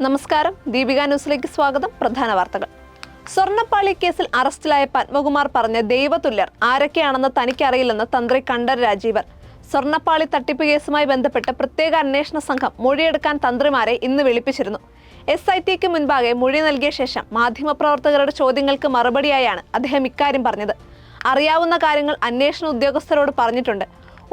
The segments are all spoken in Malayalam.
നമസ്കാരം, ദീപിക ന്യൂസിലേക്ക് സ്വാഗതം. പ്രധാന വാർത്തകൾ. സ്വർണ്ണപ്പാളി കേസിൽ അറസ്റ്റിലായ പത്മകുമാർ പറഞ്ഞ ദൈവതുല്യർ ആരൊക്കെയാണെന്ന് തനിക്കറിയില്ലെന്ന് തന്ത്രി കണ്ഠരര് രാജീവർ. സ്വർണ്ണപ്പാളി തട്ടിപ്പ് കേസുമായി ബന്ധപ്പെട്ട് പ്രത്യേക അന്വേഷണ സംഘം മൊഴിയെടുക്കാൻ തന്ത്രിമാരെ ഇന്ന് വിളിപ്പിച്ചിരുന്നു. SITക്ക് മുൻപാകെ മൊഴി നൽകിയ ശേഷം മാധ്യമപ്രവർത്തകരുടെ ചോദ്യങ്ങൾക്ക് മറുപടിയായാണ് അദ്ദേഹം ഇക്കാര്യം പറഞ്ഞത്. അറിയാവുന്ന കാര്യങ്ങൾ അന്വേഷണ ഉദ്യോഗസ്ഥരോട് പറഞ്ഞിട്ടുണ്ട്.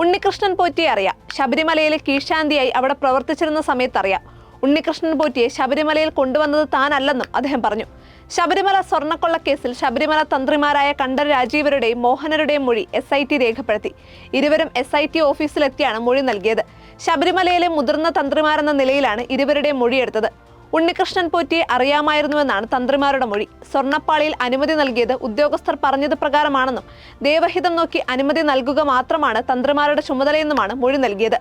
ഉണ്ണികൃഷ്ണൻ പോറ്റിയെ അറിയാം. ശബരിമലയിലെ കീഴ്ശാന്തിയായി അവിടെ പ്രവർത്തിച്ചിരുന്ന സമയത്ത് അറിയാം. ഉണ്ണികൃഷ്ണൻ പോറ്റിയെ ശബരിമലയിൽ കൊണ്ടുവന്നത് താനല്ലെന്നും അദ്ദേഹം പറഞ്ഞു. ശബരിമല സ്വർണ്ണക്കൊള്ളക്കേസിൽ ശബരിമല തന്ത്രിമാരായ കണ്ഠരര് രാജീവരുടെയും മോഹനരുടെയും മൊഴി SIT രേഖപ്പെടുത്തി. ഇരുവരും SIT ഓഫീസിലെത്തിയാണ് മൊഴി നൽകിയത്. ശബരിമലയിലെ മുതിർന്ന തന്ത്രിമാരെന്ന നിലയിലാണ് ഇരുവരുടെയും മൊഴിയെടുത്തത്. ഉണ്ണികൃഷ്ണൻ പോറ്റിയെ അറിയാമായിരുന്നുവെന്നാണ് തന്ത്രിമാരുടെ മൊഴി. സ്വർണ്ണപ്പാളിയിൽ അനുമതി നൽകിയത് ഉദ്യോഗസ്ഥർ പറഞ്ഞത് പ്രകാരമാണെന്നും ദേവഹിതം നോക്കി അനുമതി നൽകുക മാത്രമാണ് തന്ത്രിമാരുടെ ചുമതലയെന്നുമാണ് മൊഴി നൽകിയത്.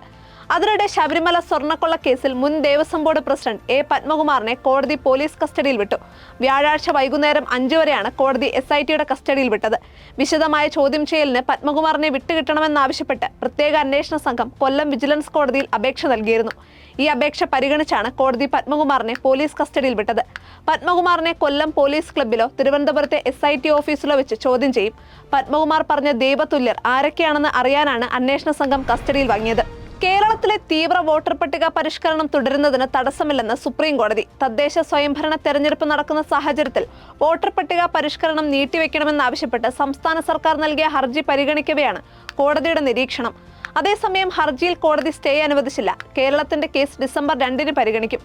അതിനിടെ ശബരിമല സ്വർണ്ണക്കൊള്ള കേസിൽ മുൻ ദേവസ്വം ബോർഡ് പ്രസിഡന്റ് A. പത്മകുമാറിനെ കോടതി പോലീസ് കസ്റ്റഡിയിൽ വിട്ടു. വ്യാഴാഴ്ച വൈകുന്നേരം 5 വരെയാണ് കോടതി SITയുടെ കസ്റ്റഡിയിൽ വിട്ടത്. വിശദമായ ചോദ്യം ചെയ്യലിന് പത്മകുമാറിനെ വിട്ടുകിട്ടണമെന്നാവശ്യപ്പെട്ട് പ്രത്യേക അന്വേഷണ സംഘം കൊല്ലം വിജിലൻസ് കോടതിയിൽ അപേക്ഷ നൽകിയിരുന്നു. ഈ അപേക്ഷ പരിഗണിച്ചാണ് കോടതി പത്മകുമാറിനെ പോലീസ് കസ്റ്റഡിയിൽ വിട്ടത്. പത്മകുമാറിനെ കൊല്ലം പോലീസ് ക്ലബ്ബിലോ തിരുവനന്തപുരത്തെ SIT ഓഫീസിലോ വെച്ച് ചോദ്യം ചെയ്യും. പത്മകുമാർ പറഞ്ഞ ദൈവതുല്യർ ആരൊക്കെയാണെന്ന് അറിയാനാണ് അന്വേഷണ സംഘം കസ്റ്റഡിയിൽ വാങ്ങിയത്. കേരളത്തിലെ തീവ്ര വോട്ടർ പട്ടിക പരിഷ്കരണം തുടരുന്നതിന് തടസ്സമില്ലെന്ന് സുപ്രീം കോടതി. തദ്ദേശ സ്വയംഭരണ തെരഞ്ഞെടുപ്പ് നടക്കുന്ന സാഹചര്യത്തിൽ വോട്ടർ പട്ടിക പരിഷ്കരണം നീട്ടിവെക്കണമെന്നാവശ്യപ്പെട്ട് സംസ്ഥാന സർക്കാർ നൽകിയ ഹർജി പരിഗണിക്കവെയാണ് കോടതിയുടെ നിരീക്ഷണം. അതേസമയം ഹർജിയിൽ കോടതി സ്റ്റേ അനുവദിച്ചില്ല. കേരളത്തിന്റെ കേസ് ഡിസംബർ 2 പരിഗണിക്കും.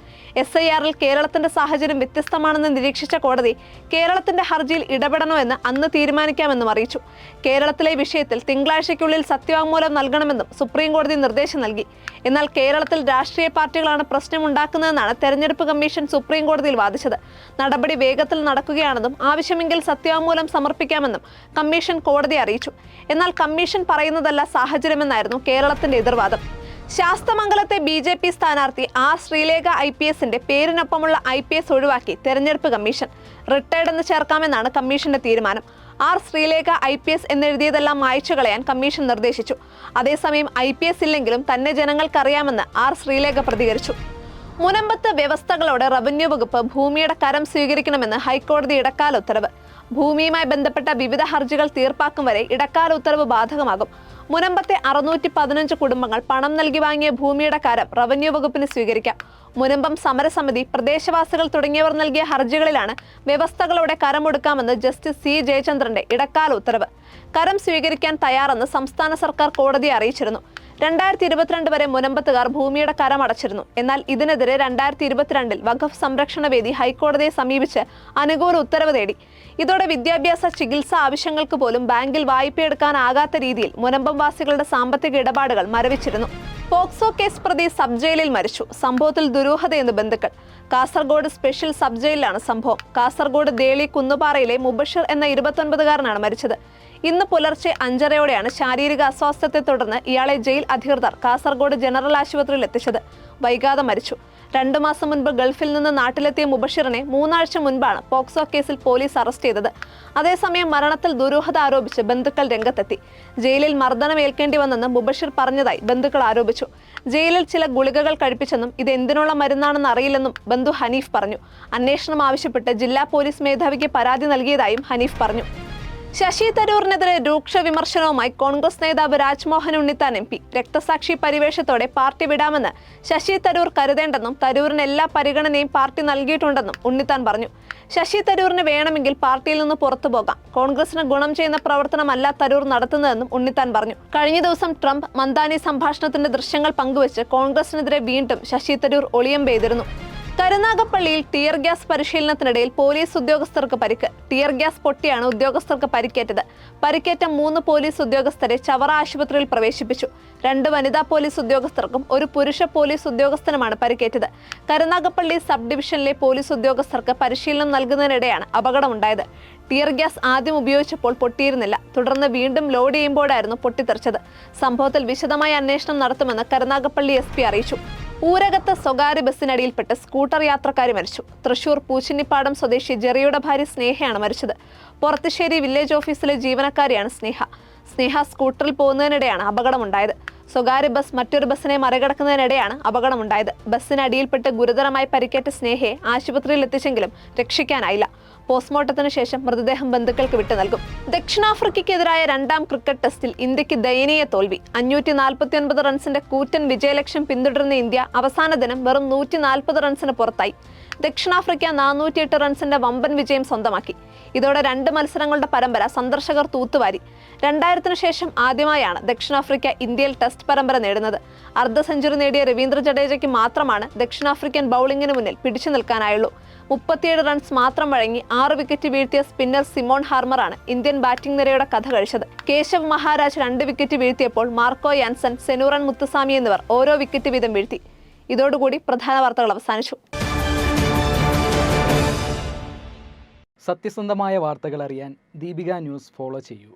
SIRൽ കേരളത്തിന്റെ സാഹചര്യം വ്യത്യസ്തമാണെന്ന് നിരീക്ഷിച്ച കോടതി കേരളത്തിന്റെ ഹർജിയിൽ ഇടപെടണോ എന്ന് അന്ന് തീരുമാനിക്കാമെന്നും അറിയിച്ചു. കേരളത്തിലെ വിഷയത്തിൽ തിങ്കളാഴ്ചയ്ക്കുള്ളിൽ സത്യവാങ്മൂലം നൽകണമെന്നും സുപ്രീം കോടതി നിർദ്ദേശം നൽകി. എന്നാൽ കേരളത്തിൽ രാഷ്ട്രീയ പാർട്ടികളാണ് പ്രശ്നമുണ്ടാക്കുന്നതെന്നാണ് തെരഞ്ഞെടുപ്പ് കമ്മീഷൻ സുപ്രീം കോടതിയിൽ വാദിച്ചത്. നടപടി വേഗത്തിൽ നടക്കുകയാണെന്നും ആവശ്യമെങ്കിൽ സത്യവാങ്മൂലം സമർപ്പിക്കാമെന്നും കമ്മീഷൻ കോടതിയെ അറിയിച്ചു. എന്നാൽ കമ്മീഷൻ പറയുന്നതല്ല സാഹചര്യമെന്നായിരുന്നു കേരളത്തിന്റെ എതിർവാദം. ശാസ്തമംഗലത്തെ BJP സ്ഥാനാർത്ഥി R. ശ്രീലേഖ IPSന്റെ പേരിനൊപ്പമുള്ള IPS ഒഴിവാക്കി തെരഞ്ഞെടുപ്പ് കമ്മീഷൻ. റിട്ടയർഡ് എന്ന് ചേർക്കാമെന്നാണ് കമ്മീഷന്റെ തീരുമാനം. R. ശ്രീലേഖ IPS എന്നെഴുതിയതെല്ലാം മായ്ച്ചു കളയാൻ കമ്മീഷൻ നിർദ്ദേശിച്ചു. അതേസമയം IPS ഇല്ലെങ്കിലും തന്നെ ജനങ്ങൾക്കറിയാമെന്ന് R. ശ്രീലേഖ പ്രതികരിച്ചു. മുനമ്പത്ത് വ്യവസ്ഥകളോടെ റവന്യൂ വകുപ്പ് ഭൂമിയുടെ കരം സ്വീകരിക്കണമെന്ന് ഹൈക്കോടതി ഇടക്കാല ഉത്തരവ്. ഭൂമിയുമായി ബന്ധപ്പെട്ട വിവിധ ഹർജികൾ തീർപ്പാക്കും വരെ ഇടക്കാല ഉത്തരവ് ബാധകമാകും. മുനമ്പത്തെ 615 കുടുംബങ്ങൾ പണം നൽകി വാങ്ങിയ ഭൂമിയുടെ കരം റവന്യൂ വകുപ്പിന് സ്വീകരിക്കാം. മുനമ്പം സമരസമിതി, പ്രദേശവാസികൾ തുടങ്ങിയവർ നൽകിയ ഹർജികളിലാണ് വ്യവസ്ഥകളോടെ കരമൊടുക്കാമെന്ന് ജസ്റ്റിസ് C. ജയചന്ദ്രന്റെ ഇടക്കാല ഉത്തരവ്. കരം സ്വീകരിക്കാൻ തയ്യാറെന്ന് സംസ്ഥാന സർക്കാർ കോടതിയെ അറിയിച്ചിരുന്നു. 2022 വരെ മുനമ്പത്തുകാർ ഭൂമിയുടെ കരമടച്ചിരുന്നു. എന്നാൽ ഇതിനെതിരെ 2022 വഖഫ് സംരക്ഷണ വേദി ഹൈക്കോടതിയെ സമീപിച്ച് അനുകൂല ഉത്തരവ് തേടി. ഇതോടെ വിദ്യാഭ്യാസ, ചികിത്സാ ആവശ്യങ്ങൾക്ക് പോലും ബാങ്കിൽ വായ്പയെടുക്കാനാകാത്ത രീതിയിൽ മുനമ്പം വാസികളുടെ സാമ്പത്തിക ഇടപാടുകൾ മരവിച്ചിരുന്നു. പോക്സോ കേസ് പ്രതി സബ് ജയിലിൽ മരിച്ചു. സംഭവത്തിൽ ദുരൂഹതയെന്ന് ബന്ധുക്കൾ. കാസർഗോഡ് സ്പെഷ്യൽ സബ് ജയിലിലാണ് സംഭവം. കാസർഗോഡ് ദേളി കുന്നുപാറയിലെ മുബഷിർ എന്ന 29കാരനാണ് മരിച്ചത്. ഇന്ന് പുലർച്ചെ 5:30യോടെയാണ് ശാരീരിക അസ്വാസ്ഥ്യത്തെ തുടർന്ന് ഇയാളെ ജയിൽ അധികൃതർ കാസർഗോഡ് ജനറൽ ആശുപത്രിയിൽ എത്തിച്ചത്. വൈകാതെ മരിച്ചു. 2 മാസം മുൻപ് ഗൾഫിൽ നിന്ന് നാട്ടിലെത്തിയ മുബഷിറിനെ 3 ആഴ്ച മുൻപാണ് പോക്സോ കേസിൽ പോലീസ് അറസ്റ്റ് ചെയ്തത്. അതേസമയം മരണത്തിൽ ദുരൂഹത ആരോപിച്ച് ബന്ധുക്കൾ രംഗത്തെത്തി. ജയിലിൽ മർദ്ദനമേൽക്കേണ്ടി വന്നെന്ന് മുബഷിർ പറഞ്ഞതായി ബന്ധുക്കൾ ആരോപിച്ചു. ജയിലിൽ ചില ഗുളികകൾ കഴിപ്പിച്ചെന്നും ഇത് എന്തിനുള്ള മരുന്നാണെന്ന് അറിയില്ലെന്നും ബന്ധു ഹനീഫ് പറഞ്ഞു. അന്വേഷണം ആവശ്യപ്പെട്ട് ജില്ലാ പോലീസ് മേധാവിക്ക് പരാതി നൽകിയതായും ഹനീഫ് പറഞ്ഞു. ശശി തരൂരിനെതിരെ രൂക്ഷ വിമർശനവുമായി കോൺഗ്രസ് നേതാവ് രാജ്മോഹൻ ഉണ്ണിത്താൻ MP. രക്തസാക്ഷി പരിവേഷത്തോടെ പാർട്ടി വിടാമെന്ന് ശശി തരൂർ കരുതേണ്ടെന്നും തരൂരിന് എല്ലാ പരിഗണനയും പാർട്ടി നൽകിയിട്ടുണ്ടെന്നും ഉണ്ണിത്താൻ പറഞ്ഞു. ശശി തരൂരിന് വേണമെങ്കിൽ പാർട്ടിയിൽ നിന്ന് പുറത്തു പോകാം. കോൺഗ്രസിന് ഗുണം ചെയ്യുന്ന പ്രവർത്തനമല്ല തരൂർ നടത്തുന്നതെന്നും ഉണ്ണിത്താൻ പറഞ്ഞു. കഴിഞ്ഞ ദിവസം ട്രംപ് മന്ദാനി സംഭാഷണത്തിന്റെ ദൃശ്യങ്ങൾ പങ്കുവച്ച് കോൺഗ്രസിനെതിരെ വീണ്ടും ശശി തരൂർ ഒളിയമ്പെയ്തിരുന്നു. കരുനാഗപ്പള്ളിയിൽ ടിയർ ഗ്യാസ് പരിശീലനത്തിനിടയിൽ പോലീസ് ഉദ്യോഗസ്ഥർക്ക് പരിക്ക്. ടിയർ ഗ്യാസ് പൊട്ടിയാണ് ഉദ്യോഗസ്ഥർക്ക് പരിക്കേറ്റത്. പരിക്കേറ്റ 3 പോലീസ് ഉദ്യോഗസ്ഥരെ ചവറ ആശുപത്രിയിൽ പ്രവേശിപ്പിച്ചു. 2 വനിതാ പോലീസ് ഉദ്യോഗസ്ഥർക്കും 1 പുരുഷ പോലീസ് ഉദ്യോഗസ്ഥനുമാണ് പരിക്കേറ്റത്. കരുനാഗപ്പള്ളി സബ് ഡിവിഷനിലെ പോലീസ് ഉദ്യോഗസ്ഥർക്ക് പരിശീലനം നൽകുന്നതിനിടെയാണ് അപകടമുണ്ടായത്. ടിയർ ഗ്യാസ് ആദ്യം ഉപയോഗിച്ചപ്പോൾ പൊട്ടിയിരുന്നില്ല. തുടർന്ന് വീണ്ടും ലോഡ് ചെയ്യുമ്പോഴായിരുന്നു പൊട്ടിത്തെറിച്ചത്. സംഭവത്തിൽ വിശദമായ അന്വേഷണം നടത്തുമെന്ന് കരുനാഗപ്പള്ളി SP അറിയിച്ചു. ഊരകത്ത് സ്വകാര്യ ബസ്സിനടിയിൽപ്പെട്ട് സ്കൂട്ടർ യാത്രക്കാരി മരിച്ചു. തൃശൂർ പൂച്ചിന്നിപ്പാടം സ്വദേശി ജെറിയുടെ ഭാര്യ സ്നേഹയാണ് മരിച്ചത്. പൊറത്തുശ്ശേരി വില്ലേജ് ഓഫീസിലെ ജീവനക്കാരിയാണ് സ്നേഹ. സ്കൂട്ടറിൽ പോകുന്നതിനിടെയാണ് അപകടമുണ്ടായത്. സ്വകാര്യ ബസ് മറ്റൊരു ബസ്സിനെ മറികടക്കുന്നതിനിടെയാണ് അപകടമുണ്ടായത്. ബസ്സിനടിയിൽപ്പെട്ട് ഗുരുതരമായി പരിക്കേറ്റ സ്നേഹയെ ആശുപത്രിയിൽ എത്തിച്ചെങ്കിലും രക്ഷിക്കാനായില്ല. പോസ്റ്റ്മോർട്ടത്തിന് ശേഷം മൃതദേഹം ബന്ധുക്കൾക്ക് വിട്ടു നൽകും. ദക്ഷിണാഫ്രിക്കയ്ക്കെതിരായ രണ്ടാം ക്രിക്കറ്റ് ടെസ്റ്റിൽ ഇന്ത്യക്ക് ദയനീയ തോൽവി. 549 റൺസിന്റെ കൂറ്റൻ വിജയലക്ഷ്യം പിന്തുടരുന്ന ഇന്ത്യ അവസാന ദിനം വെറും 140 റൺസിന് പുറത്തായി. ദക്ഷിണാഫ്രിക്ക 408 റൺസിന്റെ വമ്പൻ വിജയം സ്വന്തമാക്കി. ഇതോടെ 2 മത്സരങ്ങളുടെ പരമ്പര സന്ദർശകർ തൂത്തുവാരി. 2000-ന് ശേഷം ആദ്യമായാണ് ദക്ഷിണാഫ്രിക്ക ഇന്ത്യയിൽ ടെസ്റ്റ് പരമ്പര നേടുന്നത്. അർദ്ധ സെഞ്ചുറി നേടിയ രവീന്ദ്ര ജഡേജയ്ക്ക് മാത്രമാണ് ദക്ഷിണാഫ്രിക്കൻ ബൗളിംഗിന് മുന്നിൽ പിടിച്ചു നിൽക്കാനായുള്ളൂ. 37 റൺസ് മാത്രം വഴങ്ങി 6 വിക്കറ്റ് വീഴ്ത്തിയ സ്പിന്നർ സിമോൺ ഹാർമറാണ് ഇന്ത്യൻ ബാറ്റിംഗ് നിരയുടെ കഥ കഴിച്ചത്. കേശവ് മഹാരാജ് 2 വിക്കറ്റ് വീഴ്ത്തിയപ്പോൾ മാർക്കോ യാൻസൺ, സെനൂറൻ മുത്തുസ്വാമി എന്നിവർ ഓരോ വിക്കറ്റ് വീതം വീഴ്ത്തി. ഇതോടുകൂടി പ്രധാന വാർത്തകൾ അവസാനിച്ചു. സത്യസന്ധമായ വാർത്തകൾ അറിയാൻ ദീപിക ന്യൂസ് ഫോളോ ചെയ്യൂ.